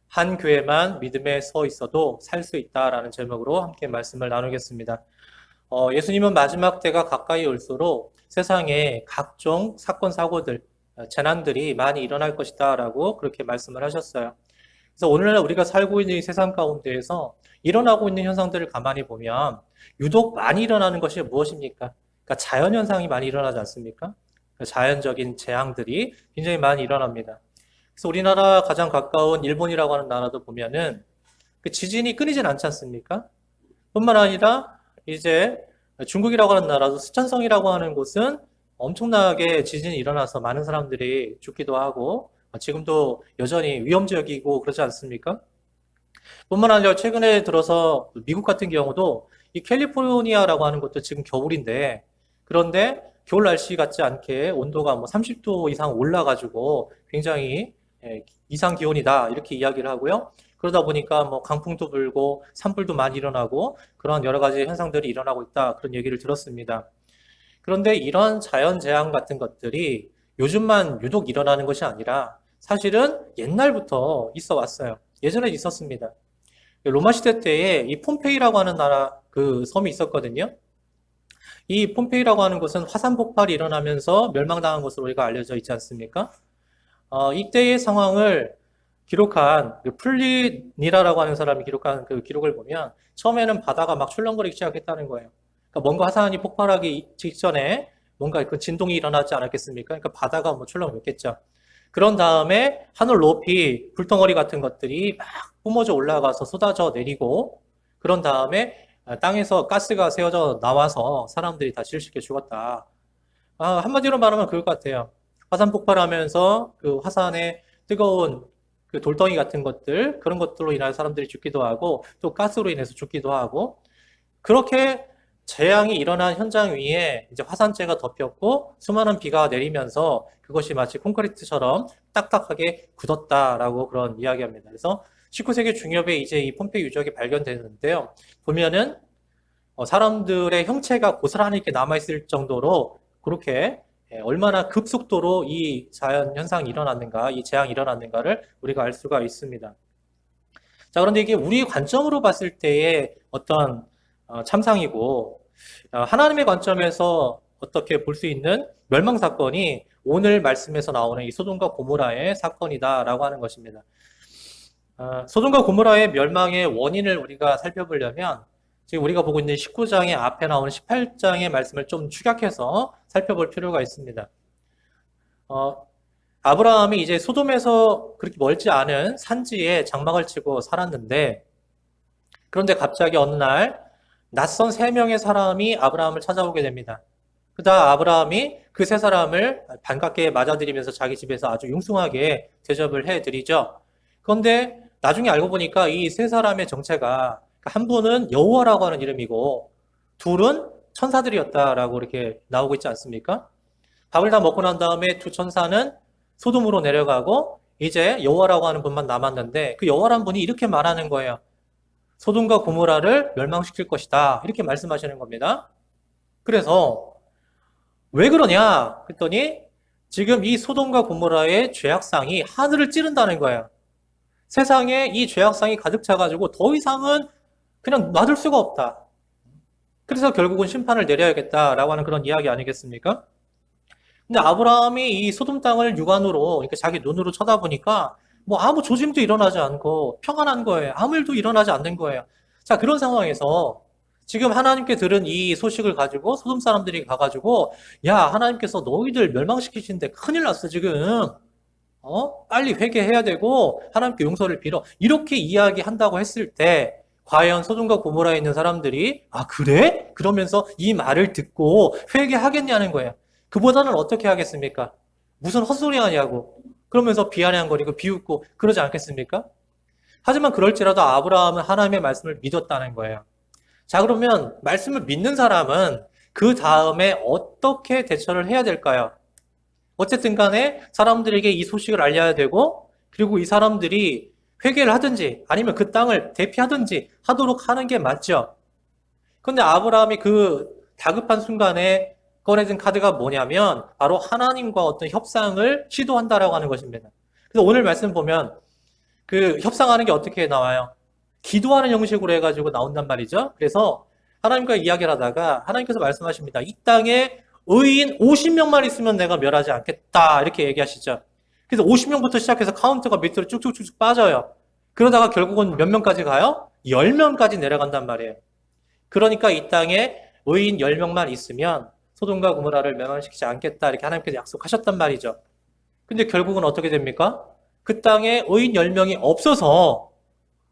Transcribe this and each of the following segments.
한 교회만 믿음에 서 있어도 살 수 있다라는 제목으로 함께 말씀을 나누겠습니다. 예수님은 마지막 때가 가까이 올수록 세상에 각종 사건, 사고들, 재난들이 많이 일어날 것이다라고 그렇게 말씀을 하셨어요. 그래서 오늘날 우리가 살고 있는 이 세상 가운데에서 일어나고 있는 현상들을 가만히 보면 유독 많이 일어나는 것이 무엇입니까? 그러니까 자연현상이 많이 일어나지 않습니까? 자연적인 재앙들이 굉장히 많이 일어납니다. 그래서 우리나라 가장 가까운 일본이라고 하는 나라도 보면은 그 지진이 끊이진 않지 않습니까? 뿐만 아니라 이제 중국이라고 하는 나라도 스촨성이라고 하는 곳은 엄청나게 지진이 일어나서 많은 사람들이 죽기도 하고 지금도 여전히 위험지역이고 그러지 않습니까? 뿐만 아니라 최근에 들어서 미국 같은 경우도 이 캘리포니아라고 하는 것도 지금 겨울인데 그런데 겨울 날씨 같지 않게 온도가 뭐 30도 이상 올라가지고 굉장히 이상 기온이다 이렇게 이야기를 하고요. 그러다 보니까 뭐 강풍도 불고 산불도 많이 일어나고 그런 여러 가지 현상들이 일어나고 있다 그런 얘기를 들었습니다. 그런데 이런 자연재앙 같은 것들이 요즘만 유독 일어나는 것이 아니라 사실은 옛날부터 있어 왔어요. 예전에 있었습니다. 로마 시대 때에 이 폼페이라고 하는 나라 그 섬이 있었거든요. 이 폼페이라고 하는 곳은 화산 폭발이 일어나면서 멸망당한 것으로 우리가 알려져 있지 않습니까? 이때의 상황을 기록한 그 플리니라라고 하는 사람이 기록한 그 기록을 보면 처음에는 바다가 막 출렁거리기 시작했다는 거예요. 그러니까 뭔가 화산이 폭발하기 직전에 뭔가 그 진동이 일어나지 않았겠습니까? 그러니까 바다가 뭐 출렁였겠죠. 그런 다음에 하늘 높이 불덩어리 같은 것들이 막 뿜어져 올라가서 쏟아져 내리고 그런 다음에 땅에서 가스가 새어져 나와서 사람들이 다 실식해 죽었다. 한마디로 말하면 그럴 것 같아요. 화산 폭발하면서 그 화산의 뜨거운 그 돌덩이 같은 것들, 그런 것들로 인해 사람들이 죽기도 하고, 또 가스로 인해서 죽기도 하고, 그렇게 재앙이 일어난 현장 위에 이제 화산재가 덮였고, 수많은 비가 내리면서 그것이 마치 콘크리트처럼 딱딱하게 굳었다라고 그런 이야기합니다. 그래서 19세기 중엽에 이제 이 폼페이 유적이 발견되는데요. 보면은 사람들의 형체가 고스란히 이렇게 남아있을 정도로 그렇게 얼마나 급속도로 이 자연 현상이 일어났는가, 이 재앙이 일어났는가를 우리가 알 수가 있습니다. 자, 그런데 이게 우리 관점으로 봤을 때의 어떤 참상이고, 하나님의 관점에서 어떻게 볼 수 있는 멸망 사건이 오늘 말씀에서 나오는 이 소돔과 고모라의 사건이다라고 하는 것입니다. 소돔과 고모라의 멸망의 원인을 우리가 살펴보려면 지금 우리가 보고 있는 19장의 앞에 나오는 18장의 말씀을 좀 축약해서 살펴볼 필요가 있습니다. 아브라함이 이제 소돔에서 그렇게 멀지 않은 산지에 장막을 치고 살았는데 그런데 갑자기 어느 날 낯선 세 명의 사람이 아브라함을 찾아오게 됩니다. 그러다 아브라함이 그 세 사람을 반갑게 맞아들이면서 자기 집에서 아주 융숭하게 대접을 해드리죠. 그런데 나중에 알고 보니까 이 세 사람의 정체가 한 분은 여호와라고 하는 이름이고 둘은 천사들이었다라고 이렇게 나오고 있지 않습니까? 밥을 다 먹고 난 다음에 두 천사는 소돔으로 내려가고 이제 여호와라고 하는 분만 남았는데 그 여호와라는 분이 이렇게 말하는 거예요. 소돔과 고모라를 멸망시킬 것이다. 이렇게 말씀하시는 겁니다. 그래서 왜 그러냐? 그랬더니 지금 이 소돔과 고모라의 죄악상이 하늘을 찌른다는 거예요. 세상에 이 죄악상이 가득 차가지고 더 이상은 그냥 놔둘 수가 없다. 그래서 결국은 심판을 내려야겠다라고 하는 그런 이야기 아니겠습니까? 근데 아브라함이 이 소돔 땅을 육안으로, 이렇게 자기 눈으로 쳐다보니까 뭐 아무 조짐도 일어나지 않고 평안한 거예요. 아무 일도 일어나지 않는 거예요. 자, 그런 상황에서 지금 하나님께 들은 이 소식을 가지고 소돔 사람들이 가가지고 야, 하나님께서 너희들 멸망시키시는데 큰일 났어, 지금. 빨리 회개해야 되고 하나님께 용서를 빌어. 이렇게 이야기한다고 했을 때 과연 소돔과 고모라에 있는 사람들이 그래? 그러면서 이 말을 듣고 회개하겠냐는 거예요. 그보다는 어떻게 하겠습니까? 무슨 헛소리 하냐고. 그러면서 비아냥거리고 비웃고 그러지 않겠습니까? 하지만 그럴지라도 아브라함은 하나님의 말씀을 믿었다는 거예요. 자, 그러면 말씀을 믿는 사람은 그 다음에 어떻게 대처를 해야 될까요? 어쨌든 간에 사람들에게 이 소식을 알려야 되고 그리고 이 사람들이 회개를 하든지 아니면 그 땅을 대피하든지 하도록 하는 게 맞죠. 그런데 아브라함이 그 다급한 순간에 꺼내진 카드가 뭐냐면 바로 하나님과 어떤 협상을 시도한다라고 하는 것입니다. 그래서 오늘 말씀 보면 그 협상하는 게 어떻게 나와요? 기도하는 형식으로 해가지고 나온단 말이죠. 그래서 하나님과 이야기를 하다가 하나님께서 말씀하십니다. 이 땅에 의인 50명만 있으면 내가 멸하지 않겠다. 이렇게 얘기하시죠. 그래서 50명부터 시작해서 카운트가 밑으로 쭉쭉쭉 빠져요. 그러다가 결국은 몇 명까지 가요? 10명까지 내려간단 말이에요. 그러니까 이 땅에 의인 10명만 있으면 소돔과 고모라를 멸망시키지 않겠다. 이렇게 하나님께서 약속하셨단 말이죠. 근데 결국은 어떻게 됩니까? 그 땅에 의인 10명이 없어서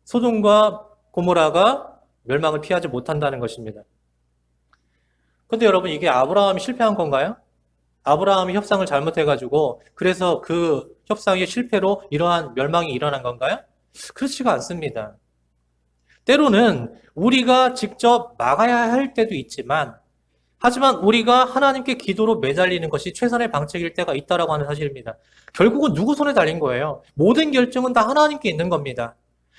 소돔과 고모라가 멸망을 피하지 못한다는 것입니다. 근데 여러분, 이게 아브라함이 실패한 건가요? 아브라함이 협상을 잘못해가지고 그래서 그 협상의 실패로 이러한 멸망이 일어난 건가요? 그렇지가 않습니다. 때로는 우리가 직접 막아야 할 때도 있지만, 하지만 우리가 하나님께 기도로 매달리는 것이 최선의 방책일 때가 있다라고 하는 사실입니다. 결국은 누구 손에 달린 거예요? 모든 결정은 다 하나님께 있는 겁니다.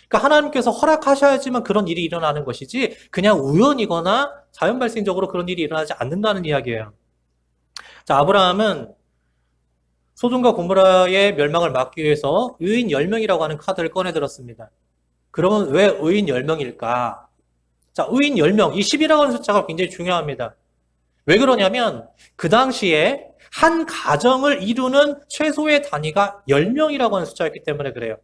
그러니까 하나님께서 허락하셔야지만 그런 일이 일어나는 것이지 그냥 우연이거나 자연 발생적으로 그런 일이 일어나지 않는다는 이야기예요. 자, 아브라함은 소돔과 고모라의 멸망을 막기 위해서 의인 10명이라고 하는 카드를 꺼내 들었습니다. 그러면 왜 의인 10명일까? 자, 의인 10명, 이 10이라고 하는 숫자가 굉장히 중요합니다. 왜 그러냐면 그 당시에 한 가정을 이루는 최소의 단위가 10명이라고 하는 숫자였기 때문에 그래요.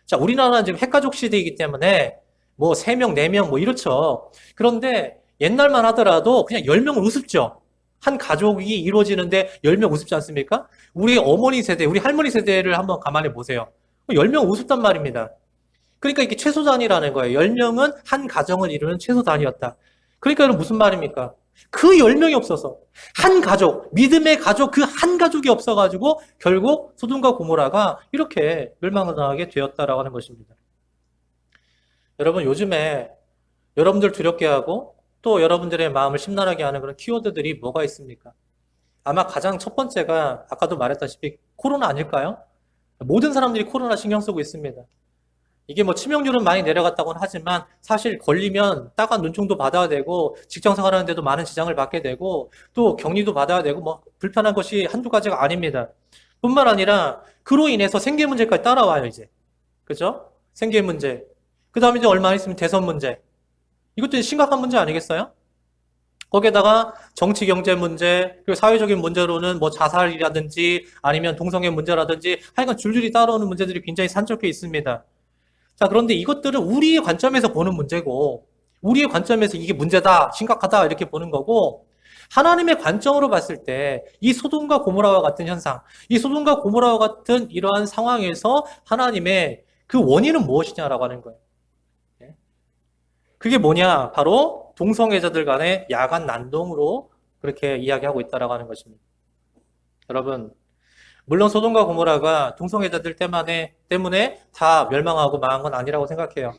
자, 우리나라는 지금 핵가족 시대이기 때문에 뭐 3명, 4명 뭐 이렇죠. 그런데 옛날만 하더라도 그냥 10명은 우습죠. 한 가족이 이루어지는데 10명 우습지 않습니까? 우리 어머니 세대, 우리 할머니 세대를 한번 가만히 보세요. 10명 우습단 말입니다. 그러니까 이게 최소 단위라는 거예요. 10명은 한 가정을 이루는 최소 단위였다. 그러니까 이건 무슨 말입니까? 그 10명이 없어서 한 가족, 믿음의 가족 그 한 가족이 없어가지고 결국 소돔과 고모라가 이렇게 멸망을 당하게 되었다라고 하는 것입니다. 여러분, 요즘에 여러분들 두렵게 하고 또 여러분들의 마음을 심란하게 하는 그런 키워드들이 뭐가 있습니까? 아마 가장 첫 번째가 아까도 말했다시피 코로나 아닐까요? 모든 사람들이 코로나 신경 쓰고 있습니다. 이게 뭐 치명률은 많이 내려갔다고는 하지만 사실 걸리면 따가운 눈총도 받아야 되고 직장 생활하는데도 많은 지장을 받게 되고 또 격리도 받아야 되고 뭐 불편한 것이 한두 가지가 아닙니다. 뿐만 아니라 그로 인해서 생계 문제까지 따라와요, 이제. 그죠? 생계 문제. 그 다음에 이제 얼마 안 있으면 대선 문제. 이것도 심각한 문제 아니겠어요? 거기에다가 정치 경제 문제, 그리고 사회적인 문제로는 뭐 자살이라든지 아니면 동성애 문제라든지 하여간 줄줄이 따라오는 문제들이 굉장히 산적해 있습니다. 자, 그런데 이것들은 우리의 관점에서 보는 문제고, 우리의 관점에서 이게 문제다, 심각하다, 이렇게 보는 거고, 하나님의 관점으로 봤을 때, 이 소돔과 고모라와 같은 현상, 이 소돔과 고모라와 같은 이러한 상황에서 하나님의 그 원인은 무엇이냐라고 하는 거예요. 그게 뭐냐? 바로 동성애자들 간의 야간 난동으로 그렇게 이야기하고 있다라고 하는 것입니다. 여러분, 물론 소돔과 고모라가 동성애자들 때문에 다 멸망하고 망한 건 아니라고 생각해요.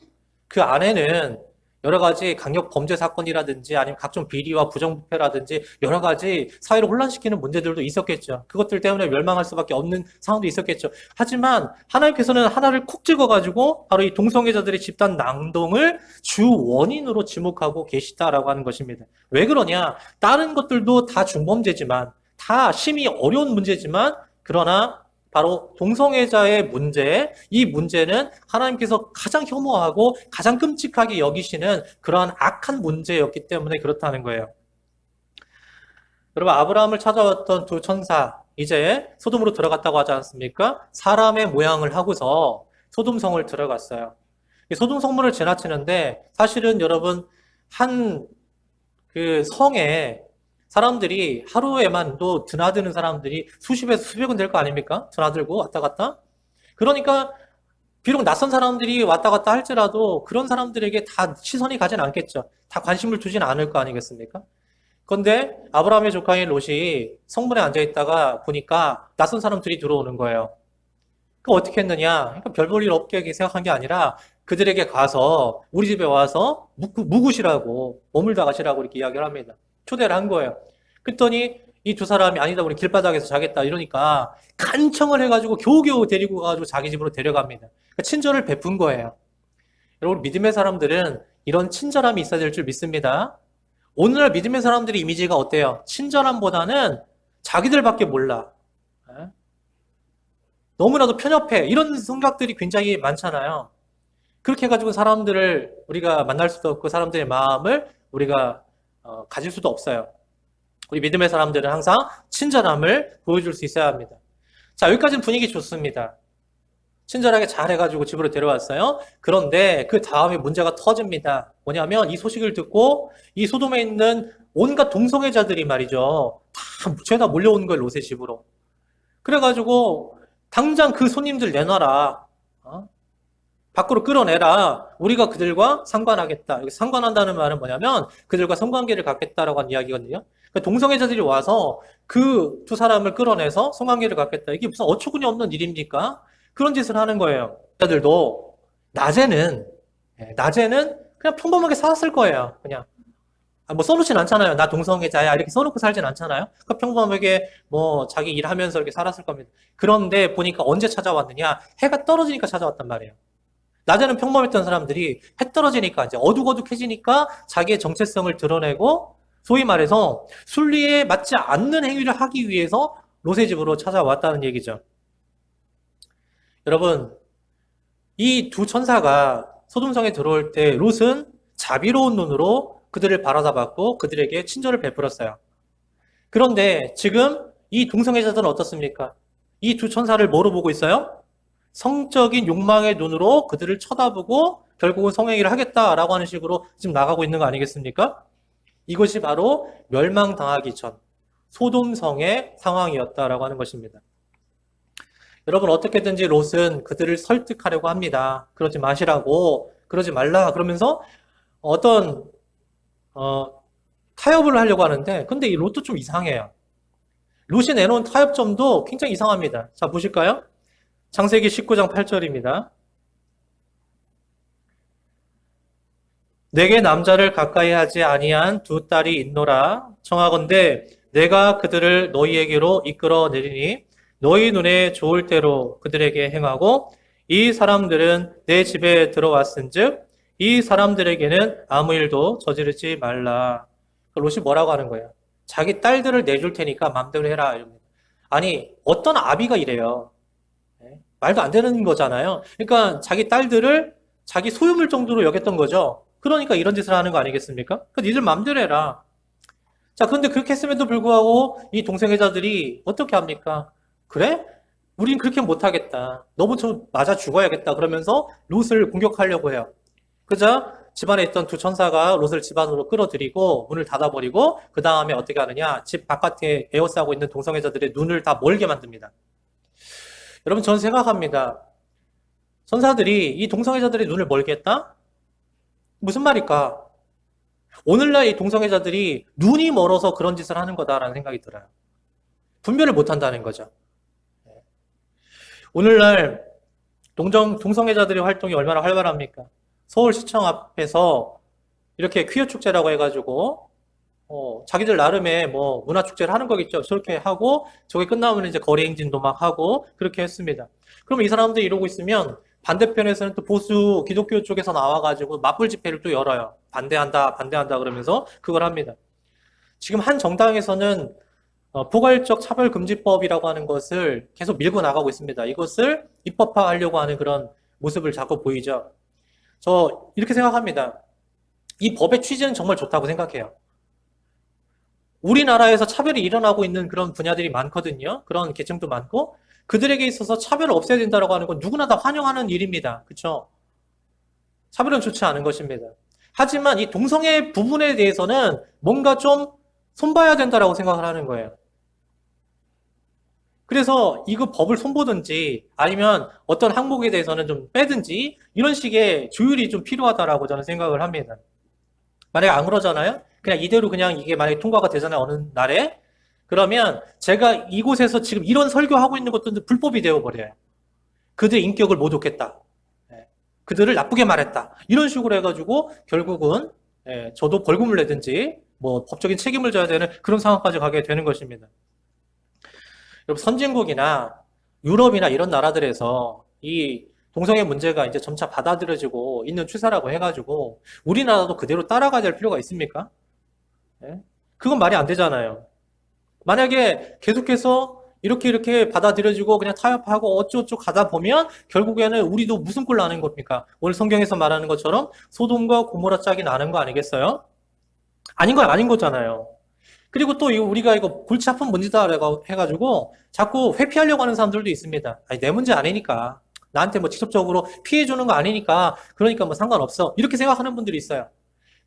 그 안에는 여러 가지 강력 범죄 사건이라든지 아니면 각종 비리와 부정부패라든지 여러 가지 사회를 혼란시키는 문제들도 있었겠죠. 그것들 때문에 멸망할 수밖에 없는 상황도 있었겠죠. 하지만 하나님께서는 하나를 콕 찍어가지고 바로 이 동성애자들의 집단 낭동을 주 원인으로 지목하고 계시다라고 하는 것입니다. 왜 그러냐? 다른 것들도 다 중범죄지만 다 심히 어려운 문제지만 그러나 바로 동성애자의 문제, 이 문제는 하나님께서 가장 혐오하고 가장 끔찍하게 여기시는 그러한 악한 문제였기 때문에 그렇다는 거예요. 여러분, 아브라함을 찾아왔던 두 천사, 이제 소돔으로 들어갔다고 하지 않습니까? 사람의 모양을 하고서 소돔성을 들어갔어요. 소돔 성문을 지나치는데 사실은 여러분, 한 그 성에 사람들이 하루에만도 드나드는 사람들이 수십에서 수백은 될 거 아닙니까? 드나들고 왔다 갔다. 그러니까 비록 낯선 사람들이 왔다 갔다 할지라도 그런 사람들에게 다 시선이 가진 않겠죠. 다 관심을 두진 않을 거 아니겠습니까? 그런데 아브라함의 조카인 롯이 성문에 앉아 있다가 보니까 낯선 사람들이 들어오는 거예요. 그 어떻게 했느냐? 그러니까 별 볼 일 없게 생각한 게 아니라 그들에게 가서 우리 집에 와서 묵으시라고 머물다 가시라고 이렇게 이야기를 합니다. 초대를 한 거예요. 그랬더니 이 두 사람이 아니다, 우리 길바닥에서 자겠다 이러니까 간청을 해가지고 겨우겨우 데리고 가가지고 자기 집으로 데려갑니다. 그러니까 친절을 베푼 거예요. 여러분, 믿음의 사람들은 이런 친절함이 있어야 될 줄 믿습니다. 오늘날 믿음의 사람들의 이미지가 어때요? 친절함보다는 자기들밖에 몰라. 너무나도 편협해. 이런 생각들이 굉장히 많잖아요. 그렇게 해가지고 사람들을 우리가 만날 수도 없고 사람들의 마음을 우리가 가질 수도 없어요. 우리 믿음의 사람들은 항상 친절함을 보여줄 수 있어야 합니다. 자, 여기까지는 분위기 좋습니다. 친절하게 잘 해가지고 집으로 데려왔어요. 그런데 그 다음에 문제가 터집니다. 뭐냐면 이 소식을 듣고 이 소돔에 있는 온갖 동성애자들이 말이죠. 다 죄다 몰려오는 거예요, 롯의 집으로. 그래가지고 당장 그 손님들 내놔라. 밖으로 끌어내라. 우리가 그들과 상관하겠다. 여기 상관한다는 말은 뭐냐면 그들과 성관계를 갖겠다라고 하는 이야기거든요. 그러니까 동성애자들이 와서 그 두 사람을 끌어내서 성관계를 갖겠다. 이게 무슨 어처구니 없는 일입니까? 그런 짓을 하는 거예요. 자들도 낮에는 그냥 평범하게 살았을 거예요. 그냥 뭐 써놓진 않잖아요. 나 동성애자야 이렇게 써놓고 살진 않잖아요. 그러니까 평범하게 뭐 자기 일하면서 이렇게 살았을 겁니다. 그런데 보니까 언제 찾아왔느냐? 해가 떨어지니까 찾아왔단 말이에요. 낮에는 평범했던 사람들이 해 떨어지니까 이제 어둑어둑해지니까 자기의 정체성을 드러내고 소위 말해서 순리에 맞지 않는 행위를 하기 위해서 롯의 집으로 찾아왔다는 얘기죠. 여러분, 이 두 천사가 소돔성에 들어올 때 롯은 자비로운 눈으로 그들을 바라다봤고 그들에게 친절을 베풀었어요. 그런데 지금 이 동성애자들은 어떻습니까? 이 두 천사를 뭐로 보고 있어요? 성적인 욕망의 눈으로 그들을 쳐다보고 결국은 성행위를 하겠다라고 하는 식으로 지금 나가고 있는 거 아니겠습니까? 이것이 바로 멸망당하기 전 소돔성의 상황이었다라고 하는 것입니다. 여러분 어떻게든지 롯은 그들을 설득하려고 합니다. 그러지 마시라고, 그러지 말라 그러면서 어떤 타협을 하려고 하는데 근데 이 롯도 좀 이상해요. 롯이 내놓은 타협점도 굉장히 이상합니다. 자 보실까요? 창세기 19장 8절입니다. 내게 남자를 가까이 하지 아니한 두 딸이 있노라. 청하건대 내가 그들을 너희에게로 이끌어 내리니 너희 눈에 좋을 대로 그들에게 행하고 이 사람들은 내 집에 들어왔은즉 이 사람들에게는 아무 일도 저지르지 말라. 롯이 뭐라고 하는 거예요? 자기 딸들을 내줄 테니까 마음대로 해라. 아니 어떤 아비가 이래요. 말도 안 되는 거잖아요. 그러니까 자기 딸들을 자기 소유물 정도로 여겼던 거죠. 그러니까 이런 짓을 하는 거 아니겠습니까? 그러니까 니들 마음대로 해라. 자, 그런데 그렇게 했음에도 불구하고 이 동성애자들이 어떻게 합니까? 그래? 우린 그렇게 못하겠다. 너무 좀 맞아 죽어야겠다. 그러면서 롯을 공격하려고 해요. 그자 집안에 있던 두 천사가 롯을 집 안으로 끌어들이고 문을 닫아버리고 그 다음에 어떻게 하느냐? 집 바깥에 에워싸고 있는 동성애자들의 눈을 다 멀게 만듭니다. 여러분 저는 생각합니다. 천사들이 이 동성애자들의 눈을 멀게 했다? 무슨 말일까? 오늘날 이 동성애자들이 눈이 멀어서 그런 짓을 하는 거다라는 생각이 들어요. 분별을 못 한다는 거죠. 오늘날 동성애자들의 활동이 얼마나 활발합니까? 서울시청 앞에서 이렇게 퀴어 축제라고 해가지고 자기들 나름의 뭐 문화축제를 하는 거겠죠. 저렇게 하고 저게 끝나면 이제 거리 행진도 막 하고 그렇게 했습니다. 그러면 이 사람들이 이러고 있으면 반대편에서는 또 보수 기독교 쪽에서 나와가지고 맞불 집회를 또 열어요. 반대한다 그러면서 그걸 합니다. 지금 한 정당에서는 포괄적 차별금지법이라고 하는 것을 계속 밀고 나가고 있습니다. 이것을 입법화하려고 하는 그런 모습을 자꾸 보이죠. 저 이렇게 생각합니다. 이 법의 취지는 정말 좋다고 생각해요. 우리나라에서 차별이 일어나고 있는 그런 분야들이 많거든요. 그런 계층도 많고 그들에게 있어서 차별을 없애야 된다고 하는 건 누구나 다 환영하는 일입니다. 그렇죠? 차별은 좋지 않은 것입니다. 하지만 이 동성애 부분에 대해서는 뭔가 좀 손봐야 된다라고 생각을 하는 거예요. 그래서 이거 법을 손보든지 아니면 어떤 항목에 대해서는 좀 빼든지 이런 식의 조율이 좀 필요하다라고 저는 생각을 합니다. 만약에 안 그러잖아요? 그냥 이대로 그냥 이게 만약에 통과가 되잖아요. 어느 날에. 그러면 제가 이곳에서 지금 이런 설교하고 있는 것도 불법이 되어버려요. 그들의 인격을 모독했다. 그들을 나쁘게 말했다. 이런 식으로 해가지고 결국은 저도 벌금을 내든지 뭐 법적인 책임을 져야 되는 그런 상황까지 가게 되는 것입니다. 여러분 선진국이나 유럽이나 이런 나라들에서 이 동성애 문제가 이제 점차 받아들여지고 있는 추세라고 해가지고 우리나라도 그대로 따라가야 될 필요가 있습니까? 그건 말이 안 되잖아요. 만약에 계속해서 이렇게 받아들여지고 그냥 타협하고 어쩌고저쩌고 가다 보면 결국에는 우리도 무슨 꼴 나는 겁니까? 오늘 성경에서 말하는 것처럼 소돔과 고모라 짝이 나는 거 아니겠어요? 아닌 거잖아요. 그리고 또 우리가 이거 골치 아픈 문제다라고 해가지고 자꾸 회피하려고 하는 사람들도 있습니다. 아니, 내 문제 아니니까. 나한테 뭐 직접적으로 피해주는 거 아니니까. 그러니까 뭐 상관없어. 이렇게 생각하는 분들이 있어요.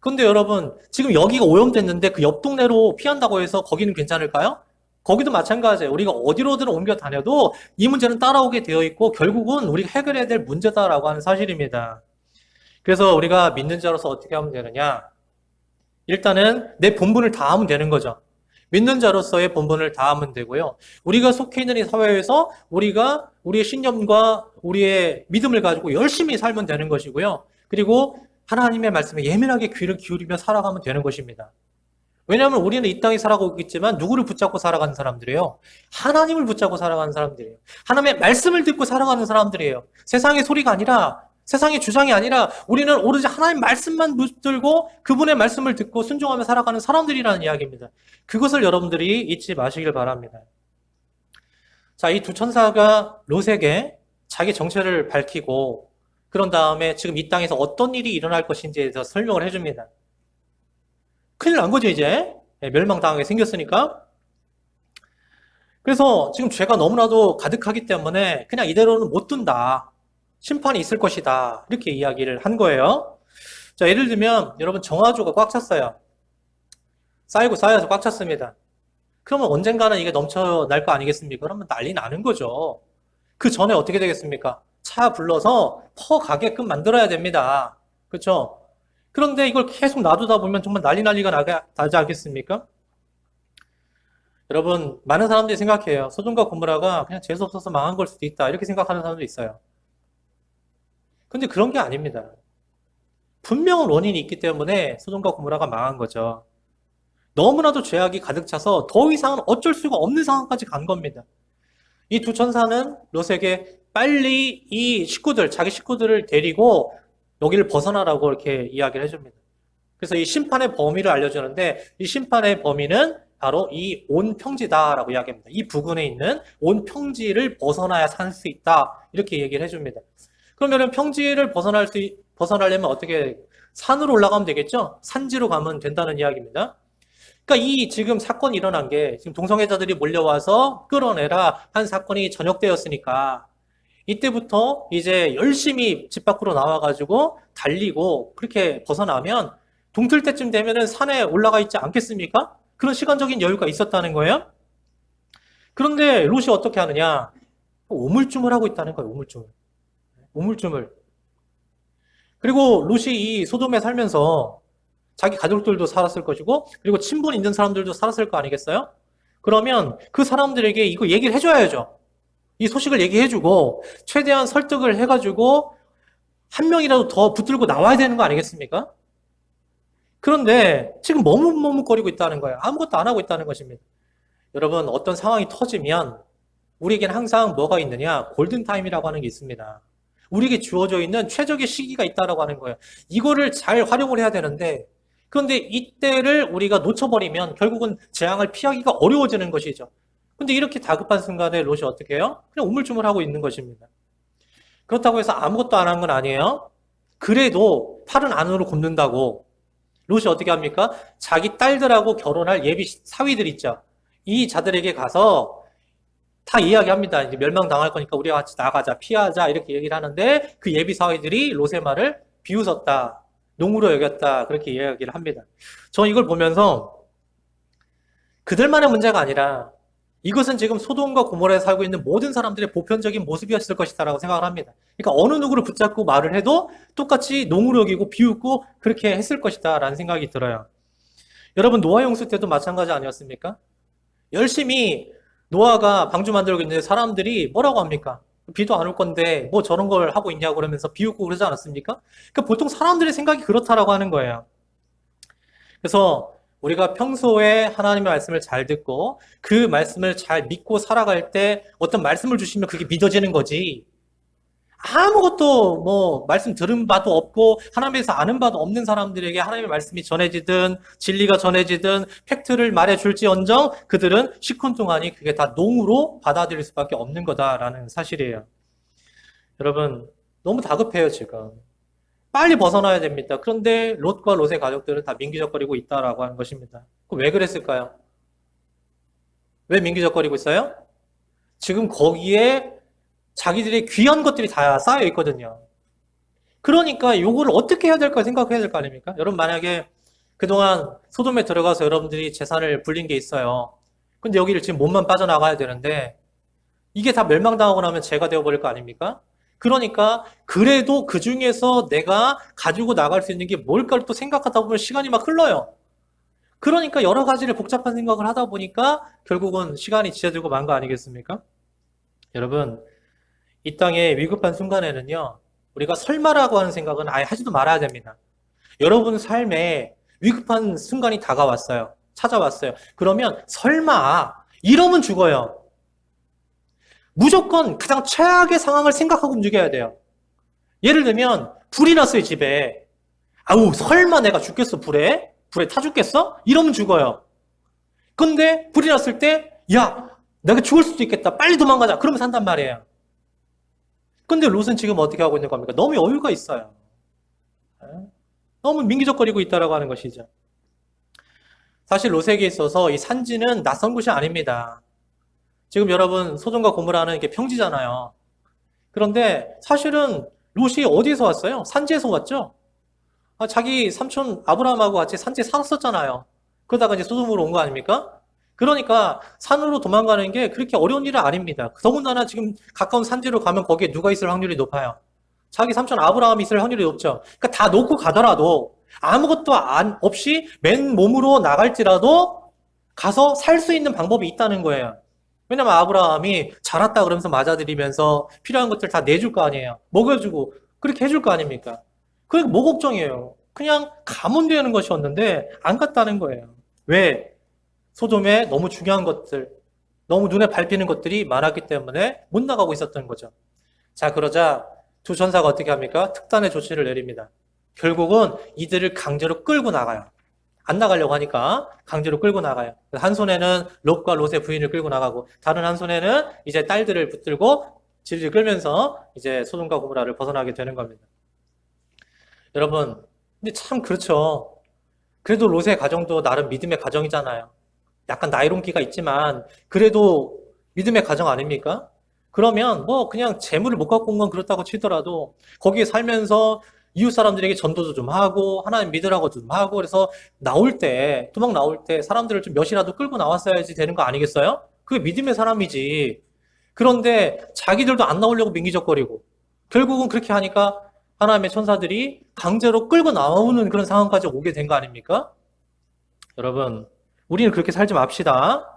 근데 여러분, 지금 여기가 오염됐는데 그 옆 동네로 피한다고 해서 거기는 괜찮을까요? 거기도 마찬가지예요. 우리가 어디로든 옮겨 다녀도 이 문제는 따라오게 되어 있고 결국은 우리가 해결해야 될 문제다라고 하는 사실입니다. 그래서 우리가 믿는 자로서 어떻게 하면 되느냐? 일단은 내 본분을 다하면 되는 거죠. 믿는 자로서의 본분을 다하면 되고요. 우리가 속해 있는 이 사회에서 우리가 우리의 신념과 우리의 믿음을 가지고 열심히 살면 되는 것이고요. 그리고 하나님의 말씀에 예민하게 귀를 기울이며 살아가면 되는 것입니다. 왜냐하면 우리는 이 땅에 살아가고 있지만 누구를 붙잡고 살아가는 사람들이에요? 하나님을 붙잡고 살아가는 사람들이에요. 하나님의 말씀을 듣고 살아가는 사람들이에요. 세상의 소리가 아니라, 세상의 주장이 아니라 우리는 오로지 하나님 말씀만 붙들고 그분의 말씀을 듣고 순종하며 살아가는 사람들이라는 이야기입니다. 그것을 여러분들이 잊지 마시길 바랍니다. 자, 이 두 천사가 롯에게 자기 정체를 밝히고 그런 다음에 지금 이 땅에서 어떤 일이 일어날 것인지에 대해서 설명을 해줍니다. 큰일 난 거죠, 이제. 멸망당하게 생겼으니까. 그래서 지금 죄가 너무나도 가득하기 때문에 그냥 이대로는 못 둔다. 심판이 있을 것이다. 이렇게 이야기를 한 거예요. 자, 예를 들면 여러분 정화조가 꽉 찼어요. 쌓여서 꽉 찼습니다. 그러면 언젠가는 이게 넘쳐날 거 아니겠습니까? 그러면 난리 나는 거죠. 그 전에 어떻게 되겠습니까? 차 불러서 퍼가게끔 만들어야 됩니다. 그렇죠? 그런데 이걸 계속 놔두다 보면 정말 난리가 나지 않겠습니까? 여러분, 많은 사람들이 생각해요. 소돔과 고모라가 그냥 재수 없어서 망한 걸 수도 있다. 이렇게 생각하는 사람도 있어요. 근데 그런 게 아닙니다. 분명한 원인이 있기 때문에 소돔과 고모라가 망한 거죠. 너무나도 죄악이 가득 차서 더 이상은 어쩔 수가 없는 상황까지 간 겁니다. 이 두 천사는 롯에게 빨리 자기 식구들을 데리고 여기를 벗어나라고 이렇게 이야기를 해줍니다. 그래서 이 심판의 범위를 알려주는데 이 심판의 범위는 바로 이 온 평지다라고 이야기합니다. 이 부근에 있는 온 평지를 벗어나야 살 수 있다. 이렇게 얘기를 해줍니다. 그러면은 평지를 벗어나려면 어떻게 산으로 올라가면 되겠죠? 산지로 가면 된다는 이야기입니다. 그러니까 이 지금 사건이 일어난 게 지금 동성애자들이 몰려와서 끌어내라 한 사건이 전역되었으니까 이때부터 이제 열심히 집 밖으로 나와가지고 달리고 그렇게 벗어나면 동틀 때쯤 되면은 산에 올라가 있지 않겠습니까? 그런 시간적인 여유가 있었다는 거예요. 그런데 롯이 어떻게 하느냐? 우물쭈물 하고 있다는 거예요. 우물쭈물. 그리고 롯이 이 소돔에 살면서 자기 가족들도 살았을 것이고 그리고 친분 있는 사람들도 살았을 거 아니겠어요? 그러면 그 사람들에게 이거 얘기를 해줘야죠. 이 소식을 얘기해주고 최대한 설득을 해가지고 한 명이라도 더 붙들고 나와야 되는 거 아니겠습니까? 그런데 지금 머뭇머뭇거리고 있다는 거예요. 아무것도 안 하고 있다는 것입니다. 여러분, 어떤 상황이 터지면 우리에게는 항상 뭐가 있느냐? 골든타임이라고 하는 게 있습니다. 우리에게 주어져 있는 최적의 시기가 있다라고 하는 거예요. 이거를 잘 활용을 해야 되는데 그런데 이때를 우리가 놓쳐버리면 결국은 재앙을 피하기가 어려워지는 것이죠. 근데 이렇게 다급한 순간에 롯이 어떻게 해요? 그냥 우물쭈물하고 있는 것입니다. 그렇다고 해서 아무것도 안 한 건 아니에요. 그래도 팔은 안으로 굽는다고 롯이 어떻게 합니까? 자기 딸들하고 결혼할 예비 사위들 있죠. 이 자들에게 가서 다 이야기합니다. 이제 멸망당할 거니까 우리와 같이 나가자, 피하자 이렇게 얘기를 하는데 그 예비 사위들이 롯의 말을 비웃었다. 농으로 여겼다. 그렇게 이야기를 합니다. 저는 이걸 보면서 그들만의 문제가 아니라 이것은 지금 소돔과 고모라에 살고 있는 모든 사람들의 보편적인 모습이었을 것이다라고 생각을 합니다. 그러니까 어느 누구를 붙잡고 말을 해도 똑같이 농으로 여기고 비웃고 그렇게 했을 것이다라는 생각이 들어요. 여러분, 노아 홍수 때도 마찬가지 아니었습니까? 열심히 노아가 방주 만들고 있는데 사람들이 뭐라고 합니까? 비도 안 올 건데 뭐 저런 걸 하고 있냐고 그러면서 비웃고 그러지 않았습니까? 그러니까 보통 사람들의 생각이 그렇다라고 하는 거예요. 그래서 우리가 평소에 하나님의 말씀을 잘 듣고 그 말씀을 잘 믿고 살아갈 때 어떤 말씀을 주시면 그게 믿어지는 거지. 아무것도 뭐 말씀 들은 바도 없고 하나님에서 아는 바도 없는 사람들에게 하나님의 말씀이 전해지든 진리가 전해지든 팩트를 말해줄지언정 그들은 시큰둥하니 그게 다 농으로 받아들일 수밖에 없는 거다라는 사실이에요. 여러분 너무 다급해요 지금. 빨리 벗어나야 됩니다. 그런데 롯과 롯의 가족들은 다 민기적거리고 있다라고 하는 것입니다. 그럼 왜 그랬을까요? 왜 민기적거리고 있어요? 지금 거기에 자기들의 귀한 것들이 다 쌓여 있거든요. 그러니까 요거를 어떻게 해야 될까 생각해야 될 거 아닙니까? 여러분 만약에 그동안 소돔에 들어가서 여러분들이 재산을 불린 게 있어요. 근데 여기를 지금 몸만 빠져나가야 되는데 이게 다 멸망당하고 나면 죄가 되어버릴 거 아닙니까? 그러니까 그래도 그 중에서 내가 가지고 나갈 수 있는 게 뭘까를 또 생각하다 보면 시간이 막 흘러요. 그러니까 여러 가지를 복잡한 생각을 하다 보니까 결국은 시간이 지체되고 만 거 아니겠습니까? 여러분 이 땅에 위급한 순간에는요, 우리가 설마라고 하는 생각은 아예 하지도 말아야 됩니다. 여러분 삶에 위급한 순간이 다가왔어요. 찾아왔어요. 그러면 설마 이러면 죽어요. 무조건 가장 최악의 상황을 생각하고 움직여야 돼요. 예를 들면 불이 났어요, 집에. 아우, 설마 내가 죽겠어, 불에? 불에 타 죽겠어? 이러면 죽어요. 근데 불이 났을 때, 야, 내가 죽을 수도 있겠다. 빨리 도망가자. 그러면 산단 말이에요. 근데 롯은 지금 어떻게 하고 있는 겁니까? 너무 여유가 있어요. 너무 민기적거리고 있다라고 하는 것이죠. 사실 롯에게 있어서 이 산지는 낯선 곳이 아닙니다. 지금 여러분 소돔과 고모라는 게 평지잖아요. 그런데 사실은 롯이 어디서 왔어요? 산지에서 왔죠. 자기 삼촌 아브라함하고 같이 산지에 살았었잖아요. 그러다가 이제 소돔으로 온 거 아닙니까? 그러니까 산으로 도망가는 게 그렇게 어려운 일은 아닙니다. 더군다나 지금 가까운 산지로 가면 거기에 누가 있을 확률이 높아요? 자기 삼촌 아브라함이 있을 확률이 높죠. 그러니까 다 놓고 가더라도 아무것도 없이 맨몸으로 나갈지라도 가서 살 수 있는 방법이 있다는 거예요. 왜냐면 아브라함이 잘 왔다 그러면서 맞아들이면서 필요한 것들 다 내줄 거 아니에요. 먹여주고 그렇게 해줄 거 아닙니까? 그게 뭐 걱정이에요. 그냥 가면 되는 것이었는데 안 갔다는 거예요. 왜? 소돔에 너무 중요한 것들, 너무 눈에 밟히는 것들이 많았기 때문에 못 나가고 있었던 거죠. 자, 그러자 두 전사가 어떻게 합니까? 특단의 조치를 내립니다. 결국은 이들을 강제로 끌고 나가요. 안 나가려고 하니까 강제로 끌고 나가요. 한 손에는 롯과 롯의 부인을 끌고 나가고 다른 한 손에는 이제 딸들을 붙들고 질질 끌면서 이제 소돔과 고모라를 벗어나게 되는 겁니다. 여러분, 근데 참 그렇죠. 그래도 롯의 가정도 나름 믿음의 가정이잖아요. 약간 나이론기가 있지만 그래도 믿음의 가정 아닙니까? 그러면 뭐 그냥 재물을 못 갖고 온 건 그렇다고 치더라도 거기에 살면서 이웃 사람들에게 전도도 좀 하고 하나님 믿으라고 좀 하고 그래서 나올 때 도망 나올 때 사람들을 좀 몇이라도 끌고 나왔어야지 되는 거 아니겠어요? 그게 믿음의 사람이지. 그런데 자기들도 안 나오려고 민기적거리고 결국은 그렇게 하니까 하나님의 천사들이 강제로 끌고 나오는 그런 상황까지 오게 된 거 아닙니까? 여러분 우리는 그렇게 살지 맙시다.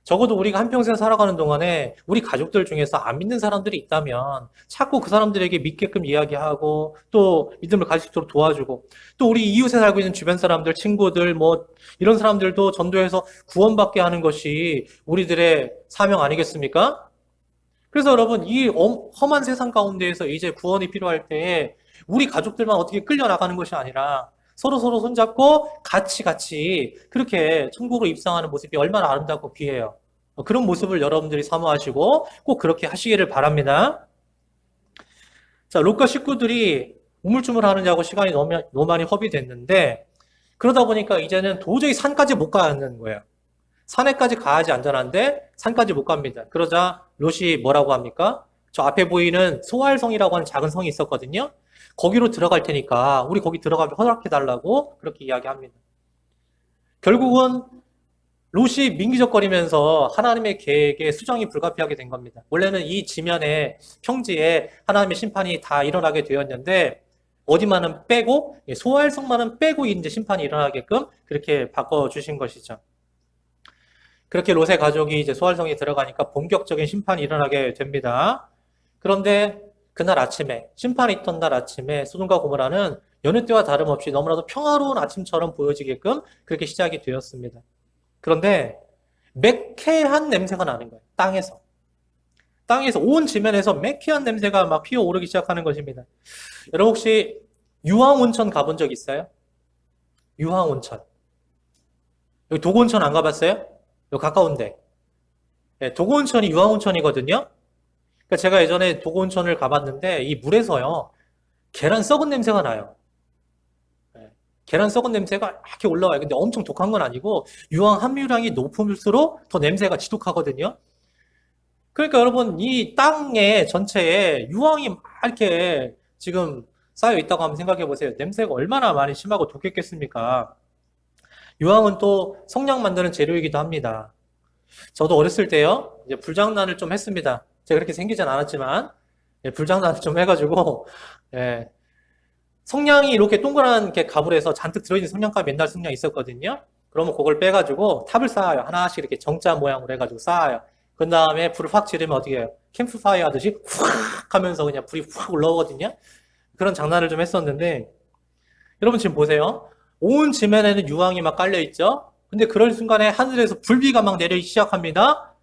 적어도 우리가 한평생 살아가는 동안에 우리 가족들 중에서 안 믿는 사람들이 있다면 자꾸 그 사람들에게 믿게끔 이야기하고 또 믿음을 가질 수 있도록 도와주고 또 우리 이웃에 살고 있는 주변 사람들, 친구들 뭐 이런 사람들도 전도해서 구원받게 하는 것이 우리들의 사명 아니겠습니까? 그래서 여러분 이 험한 세상 가운데에서 이제 구원이 필요할 때에 우리 가족들만 어떻게 끌려나가는 것이 아니라 서로 손잡고 같이 그렇게 천국으로 입성하는 모습이 얼마나 아름답고 귀해요. 그런 모습을 여러분들이 사모하시고 꼭 그렇게 하시기를 바랍니다. 자, 롯과 식구들이 우물쭈물하느냐고 시간이 너무 많이 허비됐는데 그러다 보니까 이제는 도저히 산까지 못 가는 거예요. 산에까지 가야지 안전한데 산까지 못 갑니다. 그러자 롯이 뭐라고 합니까? 저 앞에 보이는 소알성이라고 하는 작은 성이 있었거든요. 거기로 들어갈 테니까 우리 거기 들어가면 허락해달라고 그렇게 이야기합니다. 결국은 롯이 민기적거리면서 하나님의 계획에 수정이 불가피하게 된 겁니다. 원래는 이 지면에 평지에 하나님의 심판이 다 일어나게 되었는데 어디만은 빼고 소알성만은 빼고 이제 심판이 일어나게끔 그렇게 바꿔주신 것이죠. 그렇게 롯의 가족이 이제 소알성에 들어가니까 본격적인 심판이 일어나게 됩니다. 그런데 그날 아침에 심판이 있던 날 아침에 소돔과 고모라는 여느 때와 다름없이 너무나도 평화로운 아침처럼 보여지게끔 그렇게 시작이 되었습니다. 그런데 매캐한 냄새가 나는 거예요. 땅에서. 땅에서 온 지면에서 매캐한 냄새가 막 피어오르기 시작하는 것입니다. 여러분 혹시 유황온천 가본 적 있어요? 유황온천. 여기 도고온천 안 가봤어요? 여기 가까운데. 네, 도고온천이 유황온천이거든요. 그러니까 제가 예전에 도고온천을 가봤는데 이 물에서요 계란 썩은 냄새가 나요. 네, 계란 썩은 냄새가 이렇게 올라와요. 근데 엄청 독한 건 아니고 유황 함유량이 높을수록 더 냄새가 지독하거든요. 그러니까 여러분 이 땅에 전체에 유황이 막 이렇게 지금 쌓여 있다고 한번 생각해 보세요. 냄새가 얼마나 많이 심하고 독했겠습니까? 유황은 또 성냥 만드는 재료이기도 합니다. 저도 어렸을 때요, 이제 불장난을 좀 했습니다. 제가 그렇게 생기진 않았지만, 예, 불장난을 좀 해가지고, 예, 성냥이 이렇게 동그란 이렇게 가불에서 잔뜩 들어있는 성냥갑 옛날 성냥 있었거든요. 그러면 그걸 빼가지고 탑을 쌓아요. 하나씩 이렇게 정자 모양으로 해가지고 쌓아요. 그 다음에 불을 확 지르면 어떻게 해요? 캠프파이어 하듯이 확 하면서 그냥 불이 확 올라오거든요. 그런 장난을 좀 했었는데, 여러분 지금 보세요. 온 지면에는 유황이 막 깔려있죠? 근데 그럴 순간에 하늘에서 불비가 막 내리기 시작합니다.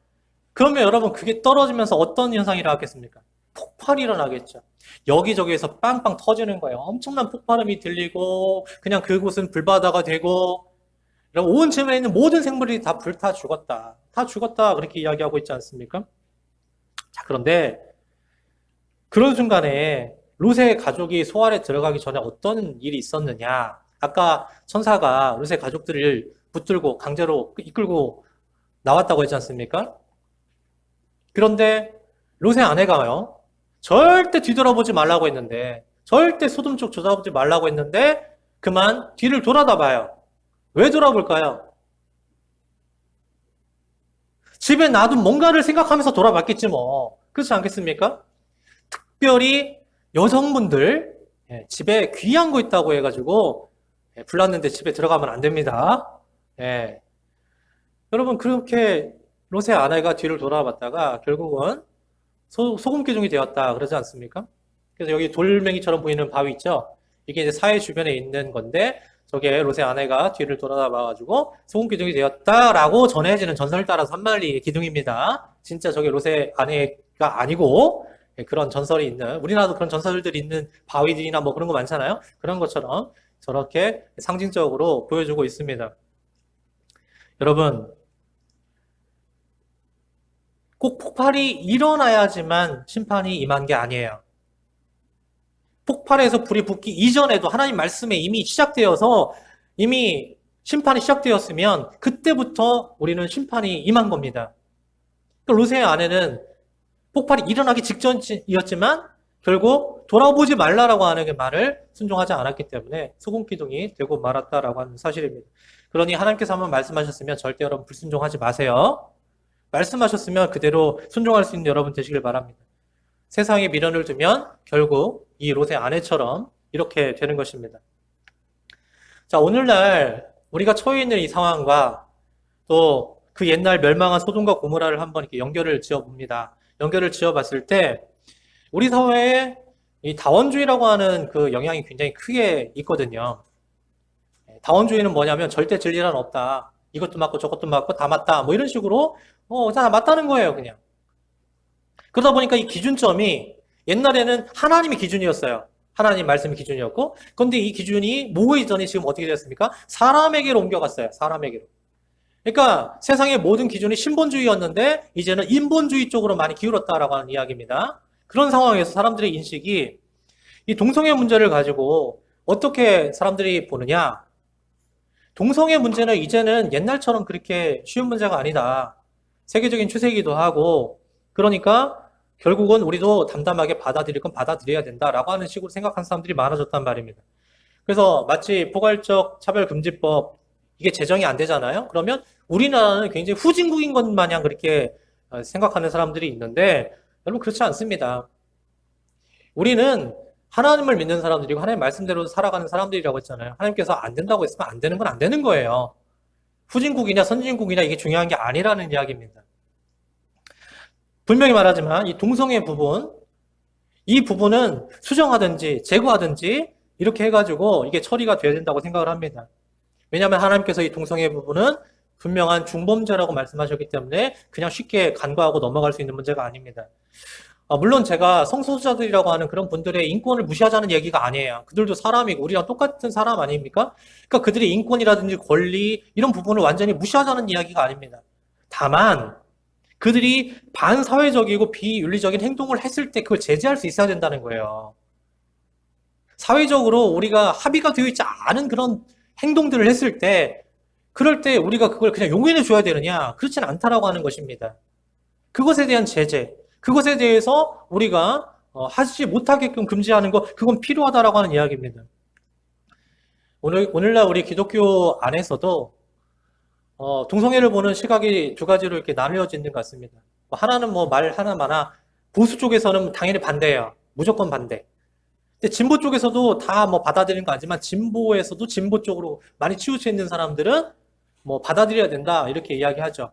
그러면 여러분 그게 떨어지면서 어떤 현상이 일어나겠습니까? 폭발이 일어나겠죠. 여기저기에서 빵빵 터지는 거예요. 엄청난 폭발음이 들리고 그냥 그곳은 불바다가 되고 온 지면에 있는 모든 생물이 다 불타 죽었다. 다 죽었다. 그렇게 이야기하고 있지 않습니까? 자, 그런데 그런 순간에 롯의 가족이 소알에 들어가기 전에 어떤 일이 있었느냐? 아까 천사가 롯의 가족들을 붙들고 강제로 이끌고 나왔다고 했지 않습니까? 그런데 롯의 아내가요, 절대 뒤돌아보지 말라고 했는데, 절대 소돔 쪽 쳐다보지 말라고 했는데, 그만 뒤를 돌아다 봐요. 왜 돌아볼까요? 집에 놔둔 뭔가를 생각하면서 돌아봤겠지 뭐. 그렇지 않겠습니까? 특별히 여성분들, 집에 귀한 거 있다고 해가지고, 불났는데 집에 들어가면 안 됩니다. 예. 여러분, 그렇게 롯의 아내가 뒤를 돌아봤다가 결국은 소금 기둥이 되었다. 그러지 않습니까? 그래서 여기 돌멩이처럼 보이는 바위 있죠? 이게 이제 사해 주변에 있는 건데, 저게 롯의 아내가 뒤를 돌아봐가지고 소금 기둥이 되었다라고 전해지는 전설을 따라서 한 마리의 기둥입니다. 진짜 저게 롯의 아내가 아니고, 그런 전설이 있는, 우리나라도 그런 전설들이 있는 바위들이나 뭐 그런 거 많잖아요? 그런 것처럼 저렇게 상징적으로 보여주고 있습니다. 여러분, 꼭 폭발이 일어나야지만 심판이 임한 게 아니에요. 폭발해서 불이 붙기 이전에도 하나님 말씀에 이미 시작되어서 이미 심판이 시작되었으면 그때부터 우리는 심판이 임한 겁니다. 롯의 아내는 폭발이 일어나기 직전이었지만 결국 돌아보지 말라라고 하는 그 말을 순종하지 않았기 때문에 소금기둥이 되고 말았다라고 하는 사실입니다. 그러니 하나님께서 한번 말씀하셨으면 절대 여러분 불순종하지 마세요. 말씀하셨으면 그대로 순종할 수 있는 여러분 되시길 바랍니다. 세상에 미련을 두면 결국 이 롯의 아내처럼 이렇게 되는 것입니다. 자, 오늘날 우리가 처해 있는 이 상황과 또 그 옛날 멸망한 소돔과 고모라를 한번 이렇게 연결을 지어 봅니다. 연결을 지어 봤을 때 우리 사회에 이 다원주의라고 하는 그 영향이 굉장히 크게 있거든요. 다원주의는 뭐냐면 절대 진리란 없다. 이것도 맞고 저것도 맞고 다 맞다. 뭐 이런 식으로 다 맞다는 거예요, 그냥. 그러다 보니까 이 기준점이 옛날에는 하나님이 기준이었어요. 하나님 말씀이 기준이었고, 그런데 이 기준이 모이기 전에 지금 어떻게 됐습니까? 사람에게로 옮겨갔어요. 사람에게로. 그러니까 세상의 모든 기준이 신본주의였는데 이제는 인본주의 쪽으로 많이 기울었다라고 하는 이야기입니다. 그런 상황에서 사람들의 인식이 이 동성애 문제를 가지고 어떻게 사람들이 보느냐? 동성애 문제는 이제는 옛날처럼 그렇게 쉬운 문제가 아니다. 세계적인 추세이기도 하고, 그러니까 결국은 우리도 담담하게 받아들일 건 받아들여야 된다라고 하는 식으로 생각하는 사람들이 많아졌단 말입니다. 그래서 마치 포괄적 차별금지법 이게 제정이 안 되잖아요. 그러면 우리나라는 굉장히 후진국인 것 마냥 그렇게 생각하는 사람들이 있는데 여러분 그렇지 않습니다. 우리는 하나님을 믿는 사람들이고 하나님 말씀대로 살아가는 사람들이라고 했잖아요. 하나님께서 안 된다고 했으면 안 되는 건 안 되는 거예요. 후진국이냐 선진국이냐 이게 중요한 게 아니라는 이야기입니다. 분명히 말하지만 이 동성애 부분, 이 부분은 수정하든지 제거하든지 이렇게 해가지고 이게 처리가 돼야 된다고 생각을 합니다. 왜냐하면 하나님께서 이 동성애 부분은 분명한 중범죄라고 말씀하셨기 때문에 그냥 쉽게 간과하고 넘어갈 수 있는 문제가 아닙니다. 물론 제가 성소수자들이라고 하는 그런 분들의 인권을 무시하자는 얘기가 아니에요. 그들도 사람이고 우리랑 똑같은 사람 아닙니까? 그러니까 그들의 인권이라든지 권리 이런 부분을 완전히 무시하자는 이야기가 아닙니다. 다만 그들이 반사회적이고 비윤리적인 행동을 했을 때 그걸 제재할 수 있어야 된다는 거예요. 사회적으로 우리가 합의가 되어 있지 않은 그런 행동들을 했을 때 그럴 때 우리가 그걸 그냥 용인해 줘야 되느냐? 그렇지는 않다라고 하는 것입니다. 그것에 대한 제재, 그것에 대해서 우리가 하지 못하게끔 금지하는 것, 그건 필요하다라고 하는 이야기입니다. 오늘날 우리 기독교 안에서도 동성애를 보는 시각이 두 가지로 이렇게 나뉘어져 있는 것 같습니다. 하나는 뭐 말 하나마나 보수 쪽에서는 당연히 반대예요. 무조건 반대. 근데 진보 쪽에서도 다 뭐 받아들이는 거 아니지만 진보에서도 진보 쪽으로 많이 치우쳐 있는 사람들은 뭐 받아들여야 된다 이렇게 이야기하죠.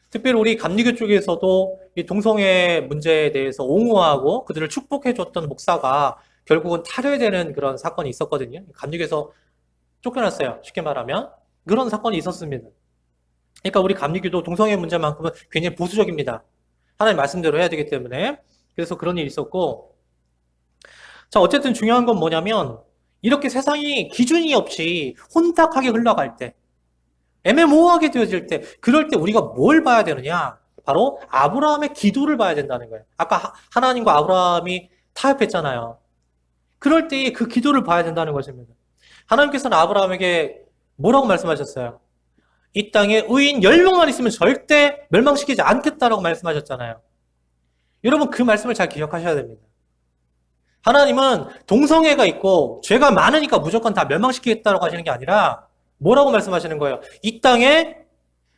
특별히 우리 감리교 쪽에서도 이 동성애 문제에 대해서 옹호하고 그들을 축복해줬던 목사가 결국은 탈회되는 그런 사건이 있었거든요. 감리교에서 쫓겨났어요. 쉽게 말하면. 그런 사건이 있었습니다. 그러니까 우리 감리교도 동성애 문제만큼은 굉장히 보수적입니다. 하나님 말씀대로 해야 되기 때문에. 그래서 그런 일이 있었고. 자, 어쨌든 중요한 건 뭐냐면 이렇게 세상이 기준이 없이 혼탁하게 흘러갈 때 애매모호하게 되어질 때 그럴 때 우리가 뭘 봐야 되느냐? 바로 아브라함의 기도를 봐야 된다는 거예요. 아까 하나님과 아브라함이 타협했잖아요. 그럴 때 그 기도를 봐야 된다는 것입니다. 하나님께서는 아브라함에게 뭐라고 말씀하셨어요? 이 땅에 의인 10명만 있으면 절대 멸망시키지 않겠다라고 말씀하셨잖아요. 여러분 그 말씀을 잘 기억하셔야 됩니다. 하나님은 동성애가 있고 죄가 많으니까 무조건 다 멸망시키겠다라고 하시는 게 아니라 뭐라고 말씀하시는 거예요? 이 땅에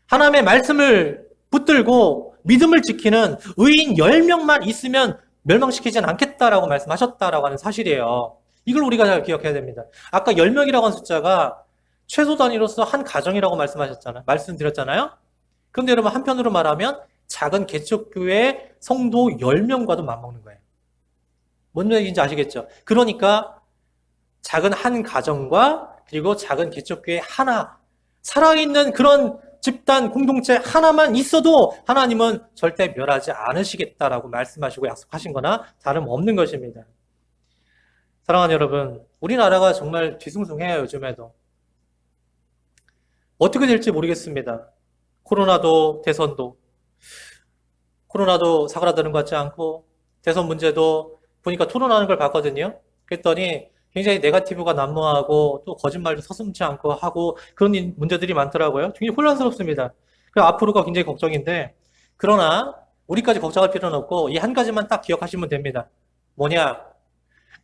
하나님의 말씀을 붙들고 믿음을 지키는 의인 10명만 있으면 멸망시키진 않겠다라고 말씀하셨다라고 하는 사실이에요. 이걸 우리가 잘 기억해야 됩니다. 아까 10명이라고 한 숫자가 최소 단위로서 한 가정이라고 말씀드렸잖아요. 그런데 여러분 한편으로 말하면 작은 개척교회 성도 10명과도 맞먹는 거예요. 뭔 얘기인지 아시겠죠? 그러니까 작은 한 가정과 그리고 작은 개척교회 하나, 살아있는 그런 집단 공동체 하나만 있어도 하나님은 절대 멸하지 않으시겠다라고 말씀하시고 약속하신 거나 다름없는 것입니다. 사랑하는 여러분, 우리나라가 정말 뒤숭숭해요, 요즘에도. 어떻게 될지 모르겠습니다. 코로나도 대선도. 코로나도 사그라드는 것 같지 않고 대선 문제도 보니까 토론하는 걸 봤거든요. 그랬더니 굉장히 네거티브가 난무하고 또 거짓말도 서슴지 않고 하고 그런 문제들이 많더라고요. 굉장히 혼란스럽습니다. 그래서 앞으로가 굉장히 걱정인데 그러나 우리까지 걱정할 필요는 없고 이 한 가지만 딱 기억하시면 됩니다. 뭐냐?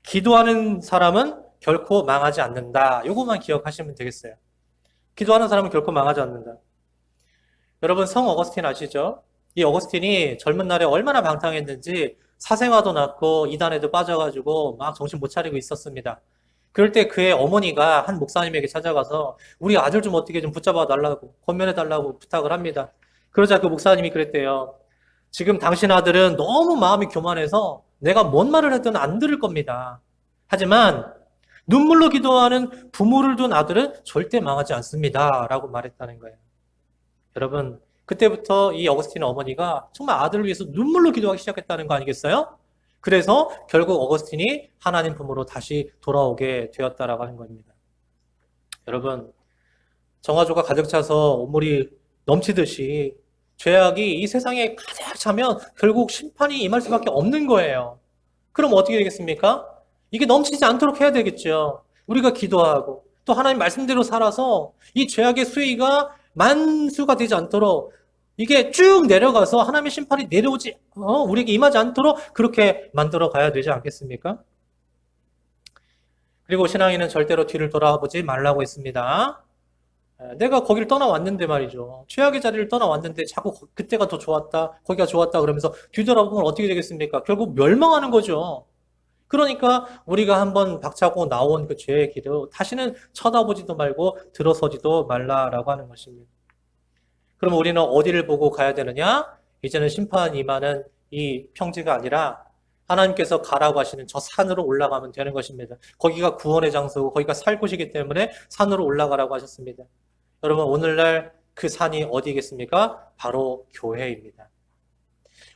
기도하는 사람은 결코 망하지 않는다. 이것만 기억하시면 되겠어요. 기도하는 사람은 결코 망하지 않는다. 여러분 성 어거스틴 아시죠? 이 어거스틴이 젊은 날에 얼마나 방탕했는지 사생아도 낳고 이단에도 빠져가지고 막 정신 못 차리고 있었습니다. 그럴 때 그의 어머니가 한 목사님에게 찾아가서 우리 아들 좀 어떻게 좀 붙잡아 달라고 권면해 달라고 부탁을 합니다. 그러자 그 목사님이 그랬대요. 지금 당신 아들은 너무 마음이 교만해서 내가 뭔 말을 해도 안 들을 겁니다. 하지만 눈물로 기도하는 부모를 둔 아들은 절대 망하지 않습니다. 라고 말했다는 거예요. 여러분 그때부터 이 어거스틴 어머니가 정말 아들을 위해서 눈물로 기도하기 시작했다는 거 아니겠어요? 그래서 결국 어거스틴이 하나님 품으로 다시 돌아오게 되었다라고 하는 겁니다. 여러분, 정화조가 가득 차서 온물이 넘치듯이 죄악이 이 세상에 가득 차면 결국 심판이 임할 수밖에 없는 거예요. 그럼 어떻게 되겠습니까? 이게 넘치지 않도록 해야 되겠죠. 우리가 기도하고 또 하나님 말씀대로 살아서 이 죄악의 수위가 만수가 되지 않도록 이게 쭉 내려가서 하나님의 심판이 내려오지 우리에게 임하지 않도록 그렇게 만들어 가야 되지 않겠습니까? 그리고 신앙인은 절대로 뒤를 돌아보지 말라고 했습니다. 내가 거기를 떠나왔는데 말이죠. 최악의 자리를 떠나왔는데 자꾸 그때가 더 좋았다, 거기가 좋았다 그러면서 뒤돌아보면 어떻게 되겠습니까? 결국 멸망하는 거죠. 그러니까 우리가 한번 박차고 나온 그 죄의 길을 다시는 쳐다보지도 말고 들어서지도 말라라고 하는 것입니다. 그럼 우리는 어디를 보고 가야 되느냐? 이제는 심판 임하는 이 평지가 아니라 하나님께서 가라고 하시는 저 산으로 올라가면 되는 것입니다. 거기가 구원의 장소고 거기가 살 곳이기 때문에 산으로 올라가라고 하셨습니다. 여러분 오늘날 그 산이 어디겠습니까? 바로 교회입니다.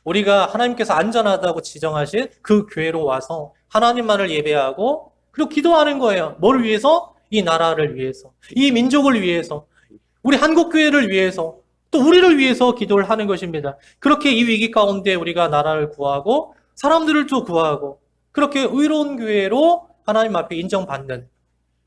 우리가 하나님께서 안전하다고 지정하신 그 교회로 와서 하나님만을 예배하고 그리고 기도하는 거예요. 뭘 위해서? 이 나라를 위해서, 이 민족을 위해서, 우리 한국교회를 위해서, 또 우리를 위해서 기도를 하는 것입니다. 그렇게 이 위기 가운데 우리가 나라를 구하고 사람들을 또 구하고 그렇게 의로운 교회로 하나님 앞에 인정받는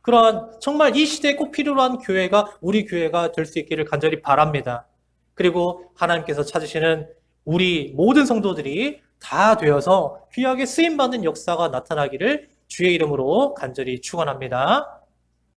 그러한 정말 이 시대에 꼭 필요한 교회가 우리 교회가 될 수 있기를 간절히 바랍니다. 그리고 하나님께서 찾으시는 우리 모든 성도들이 다 되어서 귀하게 쓰임받는 역사가 나타나기를 주의 이름으로 간절히 축원합니다.